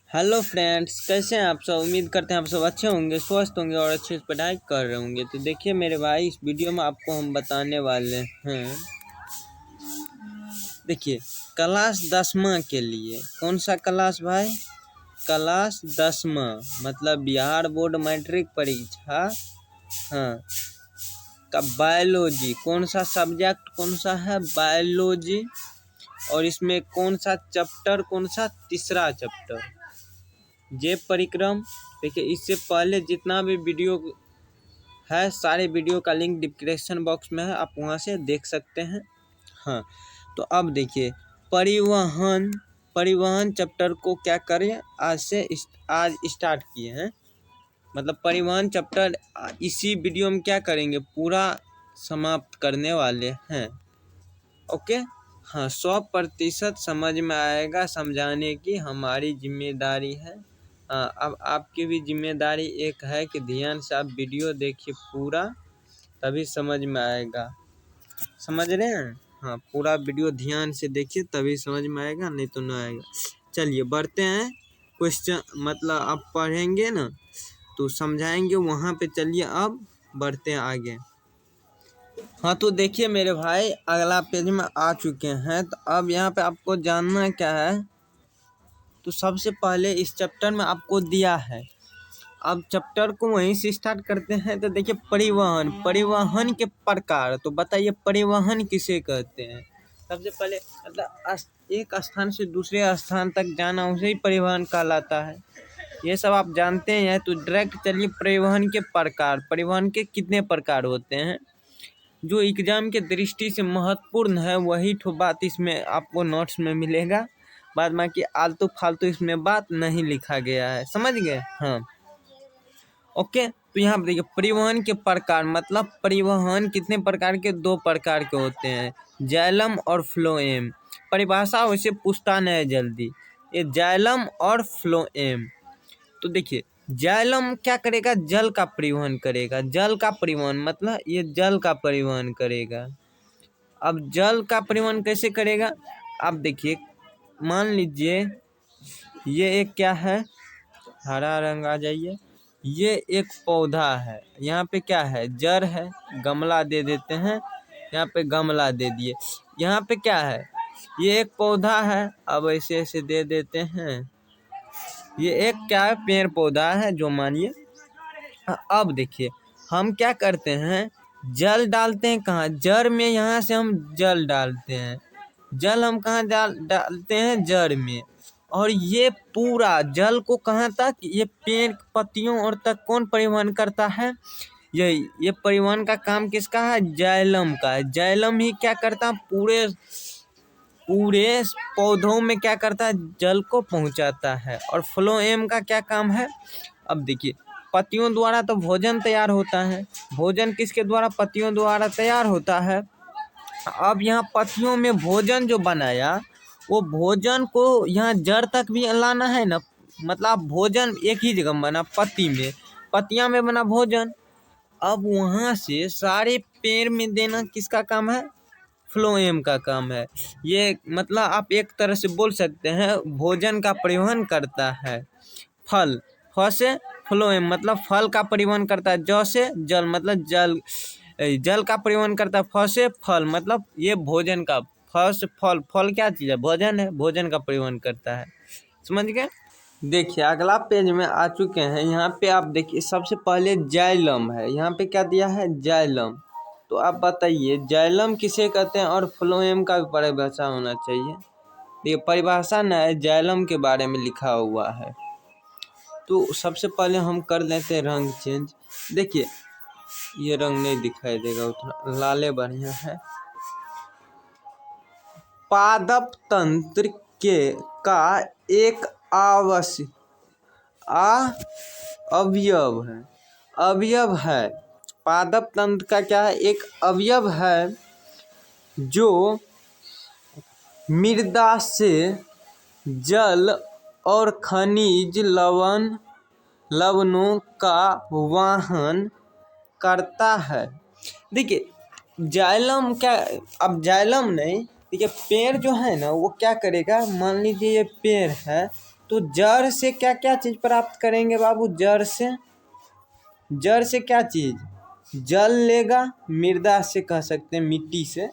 Hello friends, कैसे हैं आप सब। उम्मीद करते हैं आप सब अच्छे होंगे, स्वस्थ होंगे और अच्छे से पढ़ाई कर रहे होंगे। तो देखिए मेरे भाई, इस वीडियो में आपको हम बताने वाले हैं, देखिए क्लास 10वां के लिए। कौन सा क्लास भाई? क्लास 10वां, मतलब बिहार बोर्ड मैट्रिक परीक्षा हाँ का बायोलॉजी। कौन सा सब्जेक्ट कौन सा है? बायोलॉजी। और इसमें कौन सा चैप्टर, कौन सा? तीसरा चैप्टर, जैव परिक्रम। देखिए इससे पहले जितना भी वीडियो है, सारे वीडियो का लिंक डिस्क्रिप्शन बॉक्स में है, आप वहां से देख सकते हैं। हाँ, तो अब देखिए परिवहन परिवहन चैप्टर को क्या करें, आज स्टार्ट किए हैं। मतलब परिवहन चैप्टर इसी वीडियो में क्या करेंगे, पूरा समाप्त करने वाले हैं। ओके, हाँ, 100% समझ में आएगा। समझाने की हमारी जिम्मेदारी है। हाँ, अब आपकी भी जिम्मेदारी एक है कि ध्यान से आप वीडियो देखिए पूरा, तभी समझ में आएगा। समझ रहे हैं? हाँ, पूरा वीडियो ध्यान से देखिए तभी समझ में आएगा, नहीं तो ना आएगा। चलिए बढ़ते हैं। क्वेश्चन मतलब आप पढ़ेंगे ना तो समझाएंगे वहाँ पे। चलिए अब बढ़ते हैं आगे। हाँ, तो देखिए मेरे भाई, अगला पेज में आ चुके हैं। तो अब यहाँ पे आपको जानना क्या है, तो सबसे पहले इस चैप्टर में आपको दिया है। अब चैप्टर को वहीं से स्टार्ट करते हैं। तो देखिए परिवहन के प्रकार। तो बताइए परिवहन किसे कहते हैं? सबसे पहले मतलब एक स्थान से दूसरे स्थान तक जाना, उसे ही परिवहन कहलाता है। ये सब आप जानते हैं। तो डायरेक्ट चलिए परिवहन के प्रकार। परिवहन के कितने प्रकार होते हैं, जो एग्जाम के दृष्टि से महत्वपूर्ण है, वही ठो बात इसमें आपको नोट्स में मिलेगा। बाद बाकी आलतू फालतू इसमें बात नहीं लिखा गया है। समझ गए? हाँ, ओके। तो यहाँ पर देखिए परिवहन के प्रकार, मतलब परिवहन कितने प्रकार के? 2 प्रकार के होते हैं, जाइलम और फ्लोएम। परिभाषा वैसे पूछता नहीं जल्दी, ये जाइलम और फ्लोएम। तो देखिए जाइलम क्या करेगा? जल का परिवहन करेगा। जल का परिवहन मतलब ये जल का परिवहन करेगा। अब जल का परिवहन कैसे करेगा? आप देखिए, मान लीजिए ये एक क्या है, हरा रंग आ जाइए। ये एक पौधा है, यहाँ पे क्या है? जड़ है। गमला दे देते हैं, यहाँ पे गमला दे दिए। यहाँ पे क्या है? ये एक पौधा है। अब ऐसे ऐसे दे देते हैं। ये एक क्या है? पेड़ पौधा है, जो मानिए। अब देखिए हम क्या करते हैं, जल डालते हैं कहाँ? जड़ में। यहाँ से हम जल डालते हैं। जल हम कहाँ डालते हैं? जड़ में। और ये पूरा जल को कहाँ तक? ये पेड़ पत्तियों और तक कौन परिवहन करता है? ये परिवहन का काम किसका है? जाइलम का है। जाइलम ही क्या करता है? पूरे पूरे पौधों में क्या करता है? जल को पहुंचाता है। और फ्लोएम का क्या काम है? अब देखिए पत्तियों द्वारा तो भोजन तैयार होता है। भोजन किसके द्वारा? पत्तियों द्वारा तैयार होता है। अब यहाँ पत्तियों में भोजन जो बनाया, वो भोजन को यहाँ जड़ तक भी लाना है ना। मतलब भोजन एक ही जगह बना, पत्ती में, पत्तियां में बना भोजन। अब वहाँ से सारे पेड़ में देना किसका काम है? फ्लोएम का काम है। ये मतलब आप एक तरह से बोल सकते हैं भोजन का परिवहन करता है। फल, फ से फ्लोएम मतलब फल का परिवहन करता है। ज से जल मतलब जल का परिवहन करता है। फ से फल मतलब ये भोजन का। फ से फल, फल क्या चीज़ है? भोजन है, भोजन का परिवहन करता है। समझ गए? देखिए अगला पेज में आ चुके हैं। यहाँ पे आप देखिए सबसे पहले जाइलम है। यहाँ पे क्या दिया है? जाइलम। तो आप बताइए जाइलम किसे कहते हैं? और फ्लोएम का भी परिभाषा होना चाहिए। देखिए परिभाषा न है, जाइलम के बारे में लिखा हुआ है। तो सबसे पहले हम कर लेते हैं रंग चेंज। देखिए ये रंग नहीं दिखाई देगा उतना, लाले बढ़िया है। पादप तंत्र के का एक अवयव है। पादप तंत्र का क्या है? एक अवयव है, जो मृदा से जल और खनिज लवणों का वहन करता है। देखिए जाइलम क्या, अब जाइलम नहीं, देखिए पेड़ जो है ना, वो क्या करेगा? मान लीजिए ये पेड़ है, तो जड़ से क्या क्या चीज प्राप्त करेंगे बाबू? जड़ से क्या चीज? जल लेगा, मृदा से कह सकते हैं, मिट्टी से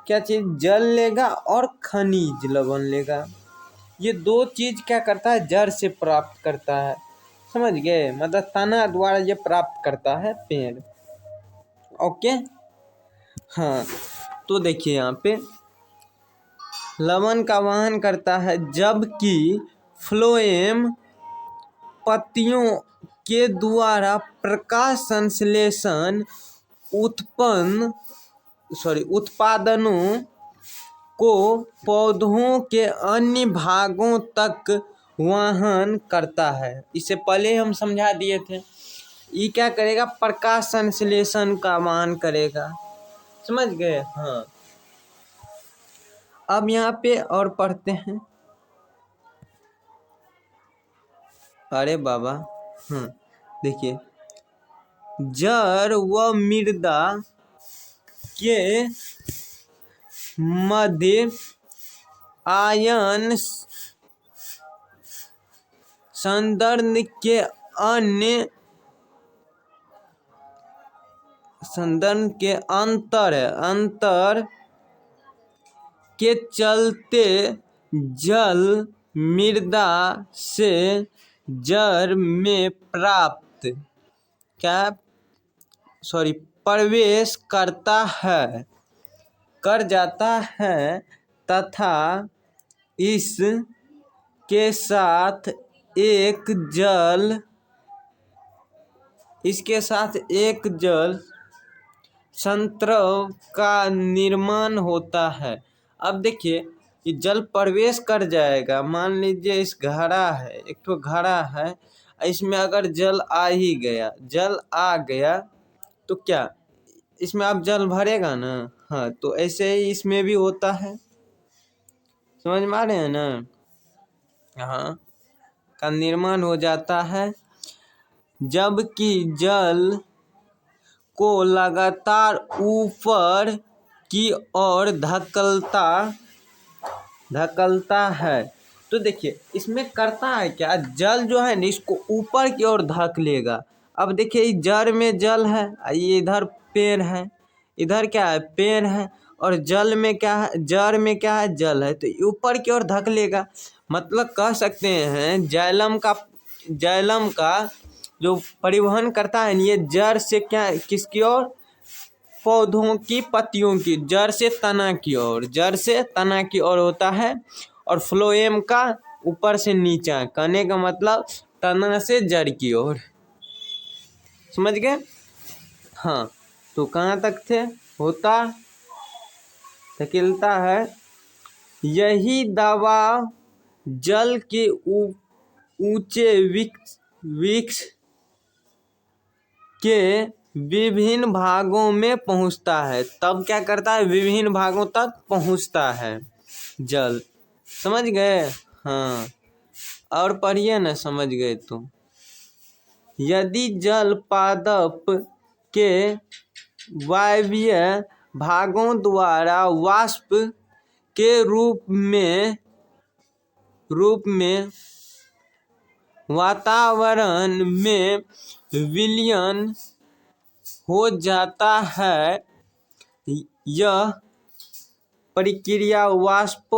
क्या चीज? जल लेगा और खनिज लवण लेगा। ये दो चीज क्या करता है? जड़ से प्राप्त करता है। समझ गए? मतलब तना द्वारा ये प्राप्त करता है पेड़। ओके, हाँ। तो देखिए यहाँ पे लवण का वहन करता है, जबकि फ्लोएम पत्तियों के द्वारा प्रकाश संश्लेषण उत्पादनों को पौधों के अन्य भागों तक वहन करता है। इससे पहले हम समझा दिए थे। ये क्या करेगा? प्रकाश संश्लेषण का वहन करेगा। समझ गए? हाँ। अब यहाँ पे और पढ़ते हैं। अरे बाबा, हाँ देखिए, जड़ व मृदा के मध्य आयन संदर्भ के अंतर के चलते जल मृदा से जड़ में प्रवेश कर जाता है तथा इसके साथ एक जल संतरव का निर्माण होता है। अब देखिए, ये जल प्रवेश कर जाएगा। मान लीजिए इस घड़ा है, एक तो घड़ा है, इसमें अगर जल आ गया तो क्या इसमें अब जल भरेगा ना? हाँ, तो ऐसे ही इसमें भी होता है। समझ में आ रहे हैं ना? हाँ, का निर्माण हो जाता है, जबकि जल को लगातार ऊपर की ओर धकलता है। तो देखिए इसमें करता है क्या? जल जो है ना, इसको ऊपर की ओर धकेलेगा। अब देखिए जड़ में जल है, ये इधर पेड़ है, इधर क्या है? पेड़ है। और जल में क्या है? जड़ में क्या है? जल है। तो ऊपर की ओर धकेलेगा। मतलब कह सकते हैं जाइलम का जो परिवहन करता है, ये जड़ से क्या, किसकी ओर? पौधों की पत्तियों की, जड़ से तना की ओर होता है। और फ्लोएम का ऊपर से नीचा, कहने का मतलब तना से जड़ की ओर। समझ गए? हाँ, तो कहाँ तक थे? होता धकेलता है। यही दबाव जल के ऊंचे वृक्ष के विभिन्न भागों में पहुंचता है। तब क्या करता है? विभिन्न भागों तक पहुंचता है जल। समझ गए? हाँ, और पढ़िए ना, समझ गए तो। यदि जल पादप के वायवीय भागों द्वारा वाष्प के रूप में वातावरण में विलीन हो जाता है, यह प्रक्रिया वाष्प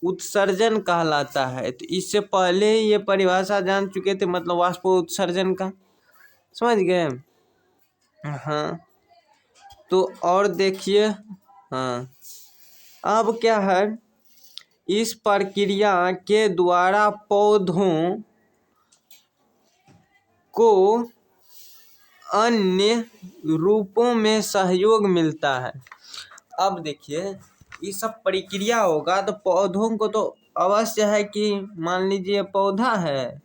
उत्सर्जन कहलाता है। तो इससे पहले ही ये परिभाषा जान चुके थे, मतलब वाष्प उत्सर्जन का। समझ गए? हाँ, तो और देखिए, हाँ, अब क्या है? इस प्रक्रिया के द्वारा पौधों को अन्य रूपों में सहयोग मिलता है। अब देखिए, ये सब प्रक्रिया होगा तो पौधों को तो अवश्य है कि मान लीजिए पौधा है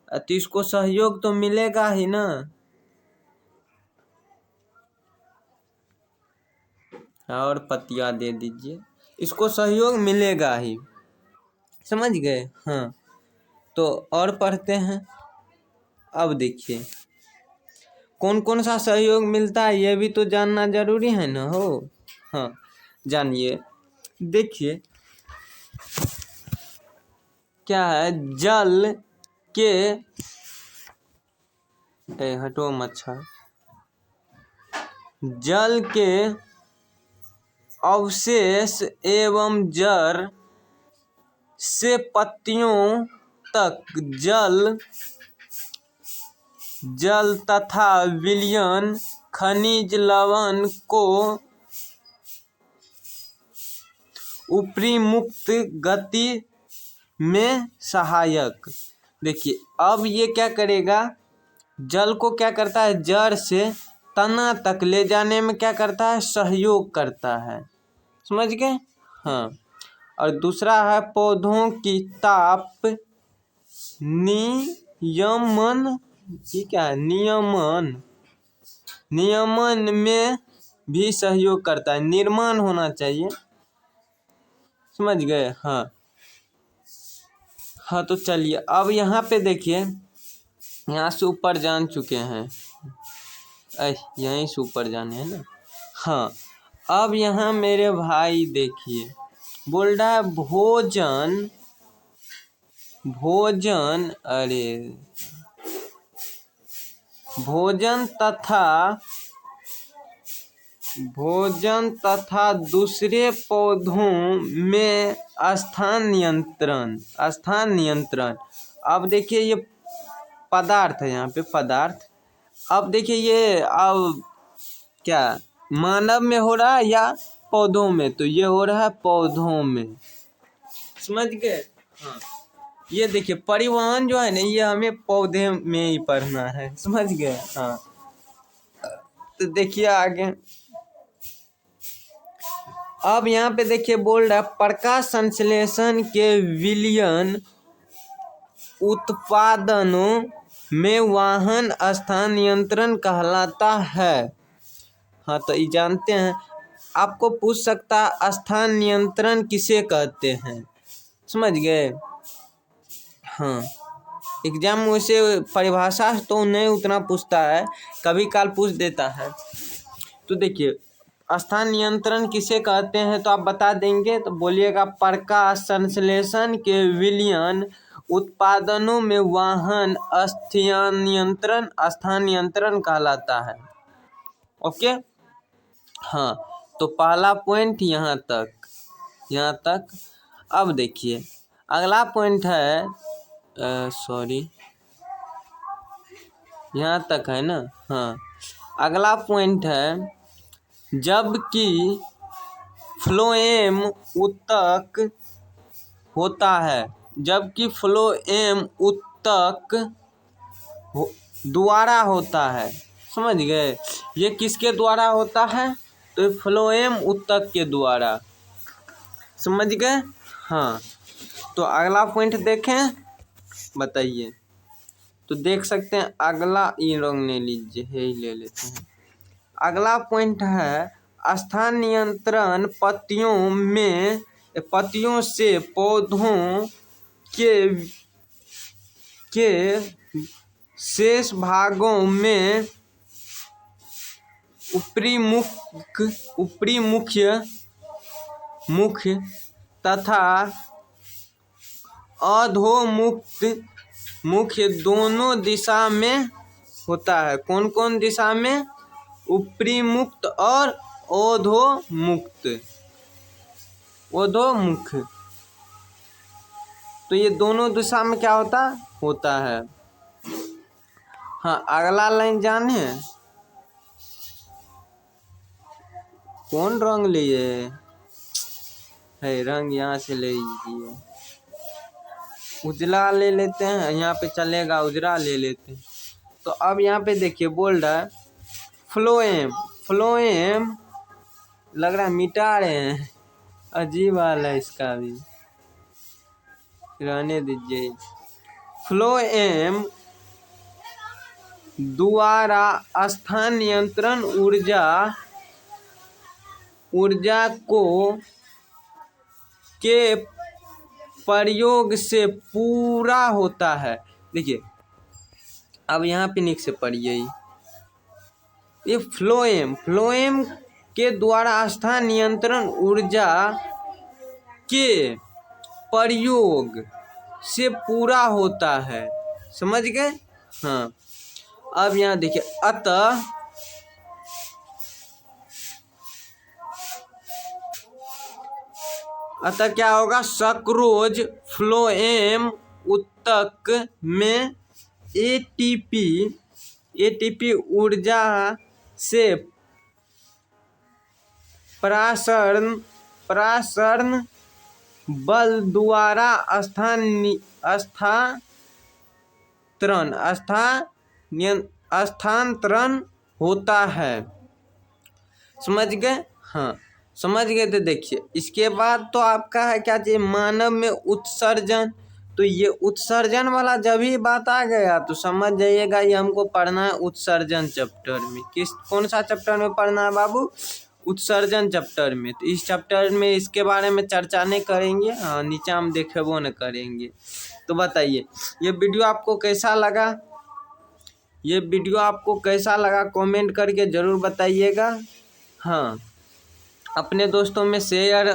तो इसको सहयोग तो मिलेगा ही ना। और पत्तियां दे दीजिए, इसको सहयोग मिलेगा ही। समझ गए? हाँ, तो और पढ़ते हैं। अब देखिए कौन कौन सा सहयोग मिलता है, ये भी तो जानना जरूरी है ना हो। हाँ, जानिए। देखिए क्या है, जल के हटो मच्छर, जल के अवशेष एवं जड़ से पत्तियों तक जल तथा विलयन खनिज लवण को ऊपरी मुक्त गति में सहायक। देखिए अब ये क्या करेगा, जल को क्या करता है, जड़ से तना तक ले जाने में क्या करता है, सहयोग करता है। समझ गए। हाँ, और दूसरा है पौधों की ताप नियमन, ये क्या है, नियमन में भी सहयोग करता है, निर्माण होना चाहिए। समझ गए। हाँ हाँ, तो चलिए अब यहाँ पे देखिए, यहाँ से ऊपर जान चुके हैं, यहीं से ऊपर जाने हैं ना। हाँ, अब यहाँ मेरे भाई देखिए बोल रहा है भोजन, अरे भोजन तथा दूसरे पौधों में स्थान नियंत्रण। अब देखिए ये पदार्थ है, यहाँ पे पदार्थ। अब देखिए ये अब क्या मानव में हो रहा है या पौधों में, तो ये हो रहा है पौधों में। समझ गए। हाँ, ये देखिए परिवहन जो है ना, ये हमें पौधे में ही पढ़ना है। समझ गए। हाँ, तो देखिए आगे, अब यहाँ पे देखिए बोल रहा है प्रकाश संश्लेषण के विलयन उत्पादनों में वाहन स्थान नियंत्रण कहलाता है। हाँ, तो ये जानते हैं। आपको पूछ सकता है स्थान नियंत्रण किसे कहते हैं। समझ गए। हाँ, एग्जाम में वैसे परिभाषा तो नहीं उतना पूछता है, कभी काल पूछ देता है। तो देखिए स्थान नियंत्रण किसे कहते हैं, तो आप बता देंगे तो बोलिएगा प्रकाश संश्लेषण के विलयन उत्पादनों में वाहन स्थान नियंत्रण कहलाता है। ओके। हाँ, तो पहला पॉइंट यहाँ तक। अब देखिए अगला पॉइंट है, यहाँ तक है ना। हाँ, अगला पॉइंट है जबकि फ्लोएम उत्तक होता है, द्वारा होता है। समझ गए। ये किसके द्वारा होता है, तो फ्लोएम उत्तक के द्वारा। समझ गए। हाँ, तो अगला पॉइंट देखें, बताइए। तो देख सकते हैं अगला, ये रंग ले लीजिए, यही ले लेते हैं। अगला पॉइंट है स्थान नियंत्रण पत्तियों से पौधों के शेष भागों में ऊपरी मुख्य तथा अधोमुक्त मुख्य दोनों दिशा में होता है। कौन कौन दिशा में, ऊपरी मुक्त और अधोमुक्त। तो ये दोनों दिशा में क्या होता है। हाँ, अगला लाइन जाने, कौन रंग लिए है, रंग यहाँ से ले लीजिए, उजला ले लेते हैं, यहाँ पे चलेगा, उजला ले लेते हैं। तो अब यहाँ पे देखिए बोल रहा है फ्लोएम लग रहा है मिटा रहे हैं, अजीब हाल है इसका भी, रहने दीजिए। फ्लोएम द्वारा स्थान नियंत्रण ऊर्जा को के प्रयोग से पूरा होता है। देखिए अब यहाँ पे निक से पढ़िए, ये फ्लोएम के द्वारा स्थान नियंत्रण ऊर्जा के प्रयोग से पूरा होता है। समझ गए? हाँ, अब यहाँ देखिए, अतः क्या होगा, सक्रोज फ्लोएम ऊतक में एटीपी ऊर्जा से प्रसारण बल द्वारा स्थानांतरण होता है। समझ गए? हाँ, समझ गए। तो देखिए, इसके बाद तो आपका है क्या चाहिए, मानव में उत्सर्जन। तो ये उत्सर्जन वाला जब ही बात आ गया तो समझ जाइएगा ये हमको पढ़ना है उत्सर्जन चैप्टर में। कौन सा चैप्टर में पढ़ना है बाबू? उत्सर्जन चैप्टर में। तो इस चैप्टर में इसके बारे में चर्चा नहीं करेंगे, हाँ, नीचे हम देखेबो न करेंगे। तो बताइए ये वीडियो आपको कैसा लगा? कमेंट करके ज़रूर बताइएगा। हाँ, अपने दोस्तों में शेयर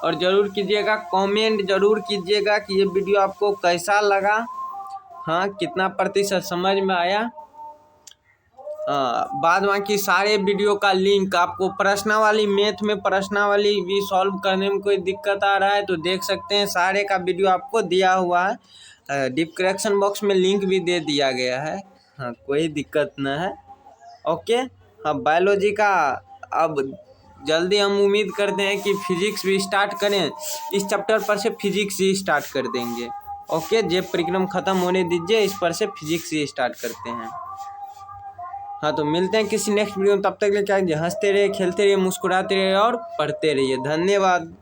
और ज़रूर कीजिएगा, कमेंट ज़रूर कीजिएगा कि ये वीडियो आपको कैसा लगा। हाँ, कितना प्रतिशत समझ में आया। बाद बाकी सारे वीडियो का लिंक आपको प्रश्नावली, मैथ में प्रश्नावली भी सॉल्व करने में कोई दिक्कत आ रहा है तो देख सकते हैं, सारे का वीडियो आपको दिया हुआ है। डिस्क्रिप्शन बॉक्स में लिंक भी दे दिया गया है। हाँ, कोई दिक्कत न है। ओके। हाँ, बायोलॉजी का अब जल्दी हम उम्मीद करते हैं कि फिजिक्स भी स्टार्ट करें। इस चैप्टर पर से फिजिक्स ही स्टार्ट कर देंगे। ओके, जेब परिक्रम खत्म होने दीजिए, इस पर से फिजिक्स ही स्टार्ट करते हैं। हाँ, तो मिलते हैं किसी नेक्स्ट वीडियो में। तब तक के लिए क्या, हंसते रहिए, खेलते रहिए, मुस्कुराते रहिए और पढ़ते रहिए। धन्यवाद।